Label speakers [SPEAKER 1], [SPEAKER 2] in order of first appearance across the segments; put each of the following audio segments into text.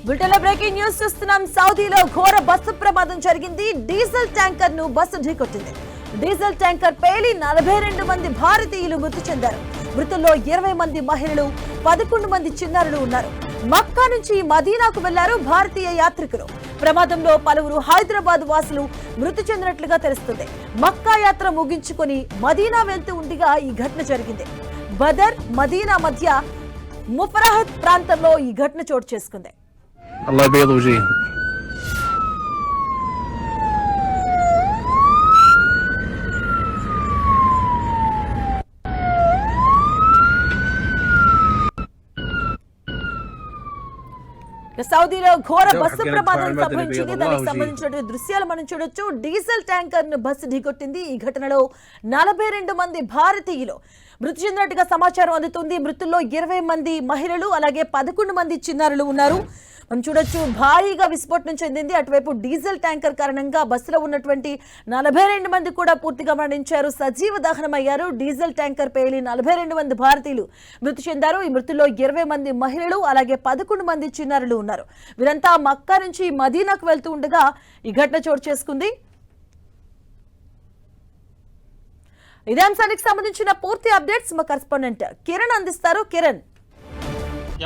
[SPEAKER 1] బులెటిన్లో breaking news చూస్తున్నాం. సౌదీలో ఘోర బస్సు ప్రమాదం జరిగింది. డీజిల్ ట్యాంకర్ ను బస్సు ఢీకొట్టింది. డీజిల్ ట్యాంకర్ పేలి 42 మంది భారతీయులు మృతి చెందారు. మృతుల్లో 20 మంది మహిళలు, 11 మంది చిన్నారులు ఉన్నారు. మక్కా నుంచి మదీనాకు వెళ్లారు భారతీయ యాత్రికులు. ప్రమాదంలో పలువురు హైదరాబాద్ వాసులు మృతి చెందినట్లుగా తెలుస్తుంది. మక్కా యాత్ర ముగించుకొని మదీనా వెళ్తూ ఉండగా ఈ ఘటన జరిగింది. బదర్ మదీనా మధ్య ముఫరహత్ ప్రాంతంలో ఈ ఘటన చోటు చేసుకుంది.
[SPEAKER 2] الله يبيض وجهه.
[SPEAKER 1] సౌదీలో ఘోర బస్సు ప్రమాదం సంభవించింది. దానికి సంబంధించిన దృశ్యాలు మనం చూడొచ్చు. డీజిల్ ట్యాంకర్ ను బస్సు ఢీకొట్టింది. ఈ ఘటనలో 42 మంది భారతీయులు మృతి చెందినట్టుగా సమాచారం అందుతుంది. మృతుల్లో 20 మంది మహిళలు, అలాగే 11 మంది చిన్నారులు ఉన్నారు. మనం చూడొచ్చు, భారీగా విస్ఫోటనం చెందింది. అటువైపు డీజిల్ ట్యాంకర్ కారణంగా బస్సులో ఉన్నటువంటి 42 మంది కూడా పూర్తిగా మరణించారు, సజీవ దహనమయ్యారు. డీజిల్ ట్యాంకర్ పేలి 42 మంది భారతీయులు మృతి చెందారు. ఈ మృతుల్లో 20 మంది మహిళలు, అలాగే 11 మంది చిన్నారులు ఉన్నారు. వీరంతా మక్కా నుంచి మదీనాకు వెళ్తూ ఉండగా ఈ ఘటన చోటు చేసుకుంది. ఇదే అంశానికి సంబంధించిన పూర్తి అప్డేట్స్ మా కరెస్పాండెంట్ కిరణ్ అందిస్తారు. కిరణ్.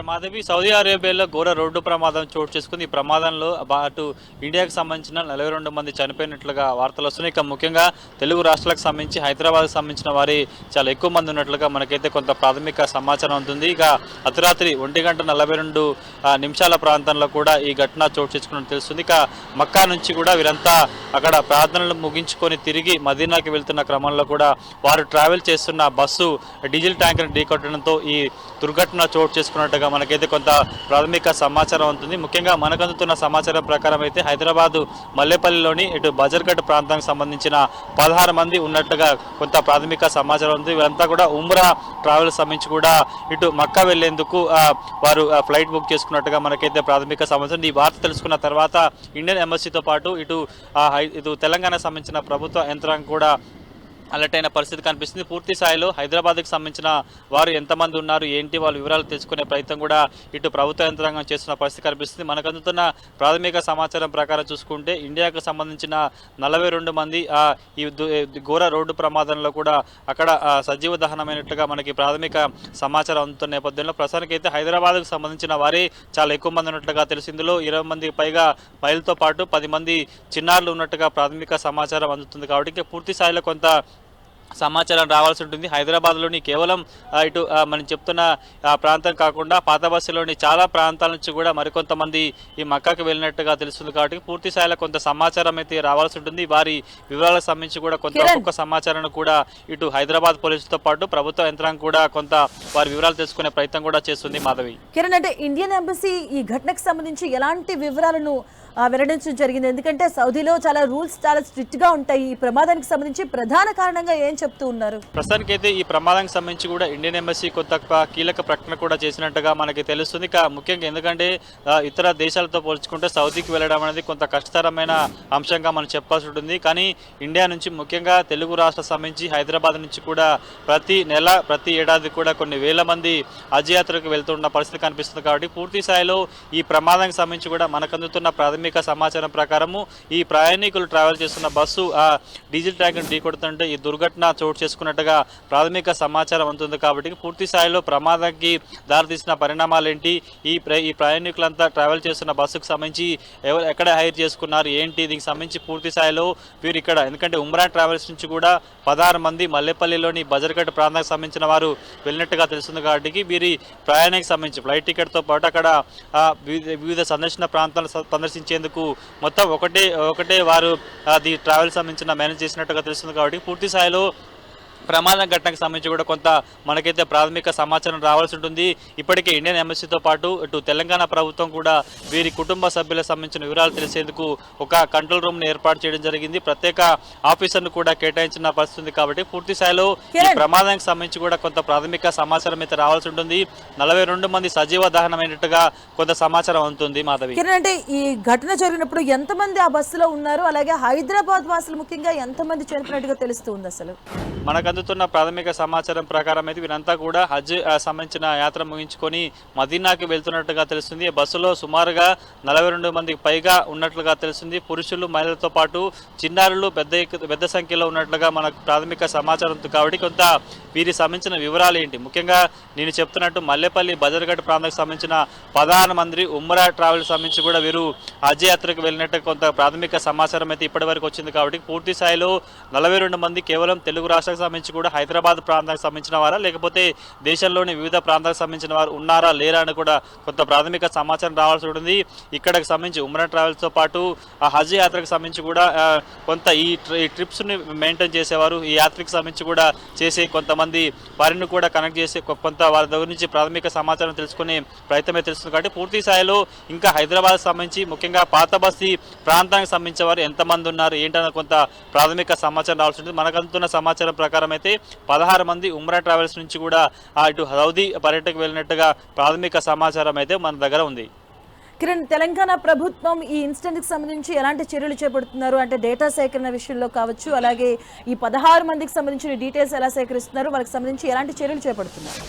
[SPEAKER 3] మాధవి, సౌదీ అరేబియాలో ఘోర రోడ్డు ప్రమాదం చోటు చేసుకుంది. ఈ ప్రమాదంలో అటు ఇండియాకు సంబంధించిన 42 మంది చనిపోయినట్లుగా వార్తలు వస్తున్నాయి. ఇక ముఖ్యంగా తెలుగు రాష్ట్రాలకు సంబంధించి హైదరాబాద్కు సంబంధించిన వారి చాలా ఎక్కువ మంది ఉన్నట్లుగా మనకైతే కొంత ప్రాథమిక సమాచారం ఉంటుంది. ఇక అర్ధరాత్రి 1:42 ప్రాంతంలో కూడా ఈ ఘటన చోటు చేసుకున్నట్టు తెలుస్తుంది. ఇక మక్కా నుంచి కూడా వీరంతా అక్కడ ప్రార్థనలు ముగించుకొని తిరిగి మదీనాకి వెళ్తున్న క్రమంలో కూడా వారు ట్రావెల్ చేస్తున్న బస్సు డీజిల్ ట్యాంకర్ ఢీకొట్టడంతో ఈ దుర్ఘటన చోటు చేసుకున్నట్టు మనకైతే కొంత ప్రాథమిక సమాచారం ఉంటుంది. ముఖ్యంగా మనకు అందుతున్న సమాచారం ప్రకారం అయితే హైదరాబాద్ మల్లేపల్లిలోని ఇటు బజర్ఘట్ ప్రాంతానికి సంబంధించిన 16 మంది ఉన్నట్లుగా కొంత ప్రాథమిక సమాచారం ఉంది. వీరంతా కూడా ఉమ్రా ట్రావెల్ సంబంధించి కూడా ఇటు మక్కా వెళ్లేందుకు వారు ఫ్లైట్ బుక్ చేసుకున్నట్టుగా మనకైతే ప్రాథమిక సమాచారం. ఈ వార్త తెలుసుకున్న తర్వాత ఇండియన్ ఎంబసీతో పాటు ఇటు తెలంగాణకు సంబంధించిన ప్రభుత్వ యంత్రాంగం కూడా అలర్ట్ అయిన పరిస్థితి కనిపిస్తుంది. పూర్తి స్థాయిలో హైదరాబాద్కి సంబంధించిన వారు ఎంతమంది ఉన్నారు, ఏంటి వాళ్ళ వివరాలు తెలుసుకునే ప్రయత్నం కూడా ఇటు ప్రభుత్వ యంత్రాంగం చేస్తున్న పరిస్థితి కనిపిస్తుంది. మనకు అందుతున్న ప్రాథమిక సమాచారం ప్రకారం చూసుకుంటే ఇండియాకు సంబంధించిన 42 మంది ఈ ఘోర రోడ్డు ప్రమాదంలో కూడా అక్కడ సజీవ దహనమైనట్లుగా మనకి ప్రాథమిక సమాచారం అందుతున్న నేపథ్యంలో ప్రస్తుతానికి అయితే హైదరాబాద్కు సంబంధించిన వారే చాలా ఎక్కువ మంది ఉన్నట్లుగా తెలుసు. ఇందులో 20 మందికి పైగా మహిళలతో పాటు 10 మంది చిన్నారులు ఉన్నట్టుగా ప్రాథమిక సమాచారం అందుతుంది. కాబట్టి పూర్తి స్థాయిలో కొంత సమాచారం రావాల్సి ఉంటుంది. హైదరాబాద్లోని కేవలం ఇటు మనం చెప్తున్న ప్రాంతం కాకుండా పాత బస్సులోని చాలా ప్రాంతాల నుంచి కూడా మరికొంతమంది ఈ మక్కాకి వెళ్ళినట్టుగా తెలుస్తుంది. కాబట్టి పూర్తి స్థాయిలో కొంత సమాచారం అయితే రావాల్సి ఉంటుంది. వారి వివరాలకు సంబంధించి కూడా కొంత ఒక్కొక్క సమాచారాన్ని కూడా ఇటు హైదరాబాద్ పోలీసులతో పాటు ప్రభుత్వ యంత్రాంగం కూడా కొంత వారి వివరాలు తెలుసుకునే ప్రయత్నం కూడా చేస్తుంది. మాధవి,
[SPEAKER 1] కిరణ్, అంటే ఇండియన్ ఎంబసీ ఈ ఘటనకు సంబంధించి ఎలాంటి వివరాలను వెల్లడించడం జరిగింది? ఎందుకంటే సౌదీలో చాలా రూల్స్ చాలా స్ట్రిక్ట్ గా ఉంటాయి. ఈ ప్రమాదానికి సంబంధించి ప్రధాన కారణంగా ఏం చెప్తూ ఉన్నారు?
[SPEAKER 3] ప్రస్తుతానికి అయితే ఈ ప్రమాదానికి సంబంధించి కూడా ఇండియన్ ఎంబసీ కొత్త కీలక ప్రకటన కూడా చేసినట్టుగా మనకి తెలుస్తుంది. ముఖ్యంగా ఎందుకంటే ఇతర దేశాలతో పోల్చుకుంటే సౌదీకి వెళ్ళడం అనేది కొంత కష్టతరమైన అంశంగా మనం చెప్పాల్సి ఉంటుంది. కానీ ఇండియా నుంచి ముఖ్యంగా తెలుగు రాష్ట్ర సంబంధించి హైదరాబాద్ నుంచి కూడా ప్రతి ఏడాది కూడా కొన్ని వేల మంది హజ్ యాత్రకు వెళ్తున్న పరిస్థితి కనిపిస్తుంది. కాబట్టి పూర్తి స్థాయిలో ఈ ప్రమాదానికి సంబంధించి కూడా మనకు అందుతున్న ప్రాథమిక సమాచారం ప్రకారము ఈ ప్రయాణికులు ట్రావెల్ చేస్తున్న బస్సు డీజిల్ ట్యాంకర్ ఢీకొడుతుంటే ఈ దుర్ఘటన చోటు చేసుకున్నట్టుగా ప్రాథమిక సమాచారం ఉంటుంది. కాబట్టి పూర్తి స్థాయిలో ప్రమాదానికి దారితీసిన పరిణామాలు ఏంటి, ఈ ప్రయాణికులంతా ట్రావెల్ చేస్తున్న బస్సుకు సంబంధించి ఎక్కడ హైర్ చేసుకున్నారు, ఏంటి, దీనికి సంబంధించి పూర్తి స్థాయిలో వీరు ఇక్కడ ఎందుకంటే ఉమ్రా ట్రావెల్స్ నుంచి కూడా 16 మంది మల్లెపల్లిలోని బజర్ఘట్ ప్రాంతానికి సంబంధించిన వారు వెళ్ళినట్టుగా తెలుస్తుంది. కాబట్టి వీరి ప్రయాణానికి సంబంధించి ఫ్లైట్ టికెట్తో పాటు అక్కడ వివిధ సందర్శన ప్రాంతాలను సందర్శించేందుకు మొత్తం ఒకటే వారు అది ట్రావెల్ సంబంధించిన మేనేజ్ చేసినట్టుగా తెలుస్తుంది. కాబట్టి పూర్తి స్థాయిలో ప్రమాద ఘటనకు సంబంధించి కూడా కొంత మనకైతే ప్రాథమిక సమాచారం రావాల్సి ఉంటుంది. ఇప్పటికే ఇండియన్ ఎంబసీతో పాటు ఇటు తెలంగాణ ప్రభుత్వం కూడా వీరి కుటుంబ సభ్యులకు సంబంధించిన వివరాలు తెలిసేందుకు ఒక కంట్రోల్ రూమ్ను ఏర్పాటు చేయడం జరిగింది. ప్రత్యేక ఆఫీసర్ను కూడా కేటాయించిన పరిస్థితి. కాబట్టి పూర్తి స్థాయిలో ఈ ప్రమాదానికి సంబంధించి కూడా కొంత ప్రాథమిక సమాచారం అయితే రావాల్సి ఉంటుంది. 42 మంది సజీవ దహనమైనట్టుగా కొంత సమాచారం ఉంటుంది. మాధవి,
[SPEAKER 1] అంటే ఈ ఘటన జరిగినప్పుడు ఎంతమంది ఆ బస్సులో ఉన్నారు, అలాగే హైదరాబాద్ వాసులు ముఖ్యంగా ఎంతమంది చనిపోయినట్టుగా తెలుస్తుంది? అసలు
[SPEAKER 3] మనకు అందుతున్న ప్రాథమిక సమాచారం ప్రకారం అయితే వీరంతా కూడా హజ్ సంబంధించిన యాత్ర ముగించుకొని మదీనాకి వెళ్తున్నట్టుగా తెలుస్తుంది. బస్సులో సుమారుగా 42 మందికి పైగా ఉన్నట్లుగా తెలుస్తుంది. పురుషులు, మహిళలతో పాటు చిన్నారులు పెద్ద సంఖ్యలో ఉన్నట్లుగా మనకు ప్రాథమిక సమాచారం ఉంది. కాబట్టి కొంత వీరికి సంబంధించిన వివరాలు ఏంటి, ముఖ్యంగా నేను చెప్తున్నట్టు మల్లెపల్లి బజర్గఢ్ ప్రాంతానికి సంబంధించిన 16 మంది ఉమ్రా ట్రావెల్ సంబంధించి కూడా వీరు హజ్ యాత్రకు వెళ్ళినట్టు కొంత ప్రాథమిక సమాచారం అయితే ఇప్పటి వరకు వచ్చింది. కాబట్టి పూర్తి స్థాయిలో 42 మంది కేవలం తెలుగు రాష్ట్రాలకు సంబంధించి కూడా హైదరాబాద్ ప్రాంతానికి సంబంధించిన వారా, లేకపోతే దేశంలోని వివిధ ప్రాంతాలకు సంబంధించిన వారు ఉన్నారా లేరా అని కూడా కొంత ప్రాథమిక సమాచారం రావాల్సి ఉంటుంది. ఇక్కడికి సంబంధించి ఉమ్రా ట్రావెల్స్తో పాటు ఆ హజ్ యాత్రకు సంబంధించి కూడా కొంత ఈ ట్రిప్స్ని మెయింటైన్ చేసేవారు, ఈ యాత్రకు సంబంధించి కూడా చేసే కొంతమంది వారిని కూడా కనెక్ట్ చేసి కొంత వారి దగ్గర నుంచి ప్రాథమిక సమాచారం తెలుసుకునే ప్రయత్నమే తెలుస్తుంది. కాబట్టి పూర్తి స్థాయిలో ఇంకా హైదరాబాద్ సంబంధించి ముఖ్యంగా పాత బస్తీ ప్రాంతానికి సంబంధించిన వారు ఎంతమంది ఉన్నారు ఏంటన్న కొంత ప్రాథమిక సమాచారం రావాల్సి ఉంటుంది. మనకు అందుతున్న సమాచారం ప్రకారం అయితే 16 మంది ఉమ్రా ట్రావెల్స్ నుంచి కూడా ఇటు సౌదీ పర్యటనకు వెళ్ళినట్టుగా ప్రాథమిక సమాచారం అయితే మన దగ్గర ఉంది.
[SPEAKER 1] కిరణ్, తెలంగాణ ప్రభుత్వం ఈ ఇన్సిడెంట్కి సంబంధించి ఎలాంటి చర్యలు చేపడుతున్నారు అంటే డేటా సేకరణ విషయంలో కావచ్చు, అలాగే ఈ 16 మందికి సంబంధించిన డీటెయిల్స్ ఎలా సేకరిస్తున్నారు, వాళ్ళకి సంబంధించి ఎలాంటి చర్యలు చేపడుతున్నారు?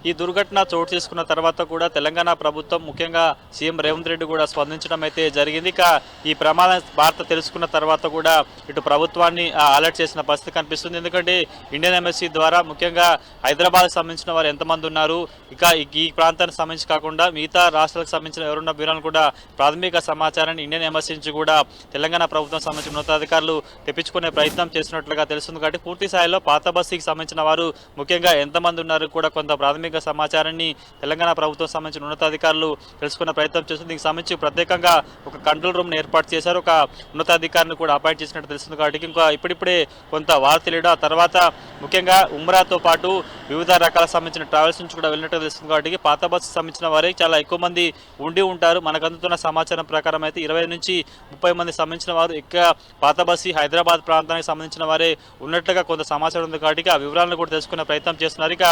[SPEAKER 3] ఈ దుర్ఘటన చోటు చేసుకున్న తర్వాత కూడా తెలంగాణ ప్రభుత్వం ముఖ్యంగా సీఎం రేవంత్ రెడ్డి కూడా స్పందించడం అయితే జరిగింది. ఇక ఈ ప్రమాద వార్త తెలుసుకున్న తర్వాత కూడా ఇటు ప్రభుత్వాన్ని అలర్ట్ చేసిన పరిస్థితి కనిపిస్తుంది. ఎందుకంటే ఇండియన్ ఎంబసీ ద్వారా ముఖ్యంగా హైదరాబాద్కి సంబంధించిన వారు ఎంతమంది ఉన్నారు, ఇక ఈ ప్రాంతానికి సంబంధించి కాకుండా మిగతా రాష్ట్రాలకు సంబంధించిన ఎవరున్న వివరాలను కూడా ప్రాథమిక సమాచారాన్ని ఇండియన్ ఎంబసీ నుంచి కూడా తెలంగాణ ప్రభుత్వం సంబంధించిన ఉన్నతాధికారులు తెప్పించుకునే ప్రయత్నం చేసినట్లుగా తెలుస్తుంది. కాబట్టి పూర్తి స్థాయిలో పాత బస్తీకి సంబంధించిన వారు ముఖ్యంగా ఎంతమంది ఉన్నారు కూడా కొంత ప్రాథమిక సమాచారాన్ని తెలంగాణ ప్రభుత్వం సంబంధించిన ఉన్నతాధికారులు తెలుసుకున్న ప్రయత్నం చేస్తుంది. దీనికి సంబంధించి ప్రత్యేకంగా ఒక కంట్రోల్ రూమ్ని ఏర్పాటు చేశారు, ఒక ఉన్నతాధికారిని కూడా అపాయింట్ చేసినట్టు తెలుస్తుంది. కాబట్టి ఇంకా ఇప్పుడిప్పుడే కొంత వార్త తెలియడం, ఆ తర్వాత ముఖ్యంగా ఉమ్రాతో పాటు వివిధ రకాల సంబంధించిన ట్రావెల్స్ నుంచి కూడా వెళ్ళినట్టు తెలుస్తుంది. కాబట్టి పాత బస్సు సంబంధించిన వారే చాలా ఎక్కువ మంది ఉండి ఉంటారు. మనకు అందుతున్న సమాచారం ప్రకారం అయితే 20 నుంచి 30 మంది సంబంధించిన వారు ఎక్కువ పాత బస్సు హైదరాబాద్ ప్రాంతానికి సంబంధించిన వారే ఉన్నట్లుగా కొంత సమాచారం ఉంది. కాబట్టి ఆ వివరాలను కూడా తెలుసుకునే ప్రయత్నం చేస్తున్నారు. ఇక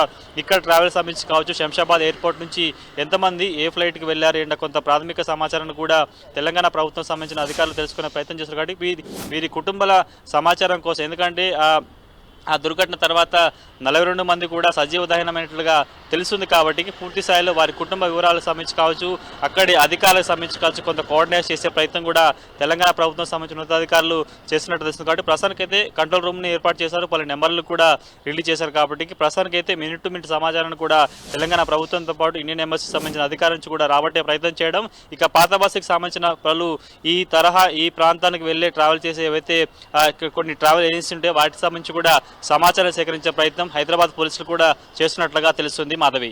[SPEAKER 3] ఇక్కడ ట్రావెల్ సంబంధించి కావచ్చు, శంషాబాద్ ఎయిర్పోర్ట్ నుంచి ఎంతమంది ఏ ఫ్లైట్కి వెళ్ళారు ఏంటో కొంత ప్రాథమిక సమాచారాన్ని కూడా తెలంగాణ ప్రభుత్వం సంబంధించిన అధికారులు తెలుసుకునే ప్రయత్నం చేస్తారు. కాబట్టి వీరి కుటుంబాల సమాచారం కోసం, ఎందుకంటే ఆ దుర్ఘటన తర్వాత 42 మంది కూడా సజీవ దహనమైనట్లుగా తెలుస్తుంది. కాబట్టి పూర్తి స్థాయిలో వారి కుటుంబ వివరాలకు సంబంధించి కావచ్చు, అక్కడి అధికారులకు సంబంధించి కావచ్చు కొంత కోఆర్డినేట్ చేసే ప్రయత్నం కూడా తెలంగాణ ప్రభుత్వం సంబంధించిన ఉన్నతాధికారులు చేసినట్టు తెలుస్తుంది. కాబట్టి ప్రస్తుతానికైతే కంట్రోల్ రూమ్ని ఏర్పాటు చేశారు, పలు నెంబర్లు కూడా రిలీజ్ చేశారు. కాబట్టి ప్రస్తుతానికైతే మినిట్ టు మినిట్ సమాచారాన్ని కూడా తెలంగాణ ప్రభుత్వంతో పాటు ఇండియన్ ఎంబసీకి సంబంధించిన అధికారుల నుంచి కూడా రాబట్టే ప్రయత్నం చేయడం. ఇక పాత బస్సుకి సంబంధించిన పలు ఈ ప్రాంతానికి వెళ్ళే ట్రావెల్ చేసే ఏవైతే కొన్ని ట్రావెల్ ఏజెన్సీ ఉంటే వాటికి సంబంధించి కూడా సమాచారం సేకరించే ప్రయత్నం హైదరాబాద్ పోలీసులు కూడా చేస్తున్నట్లుగా తెలుస్తుంది. మాధవి.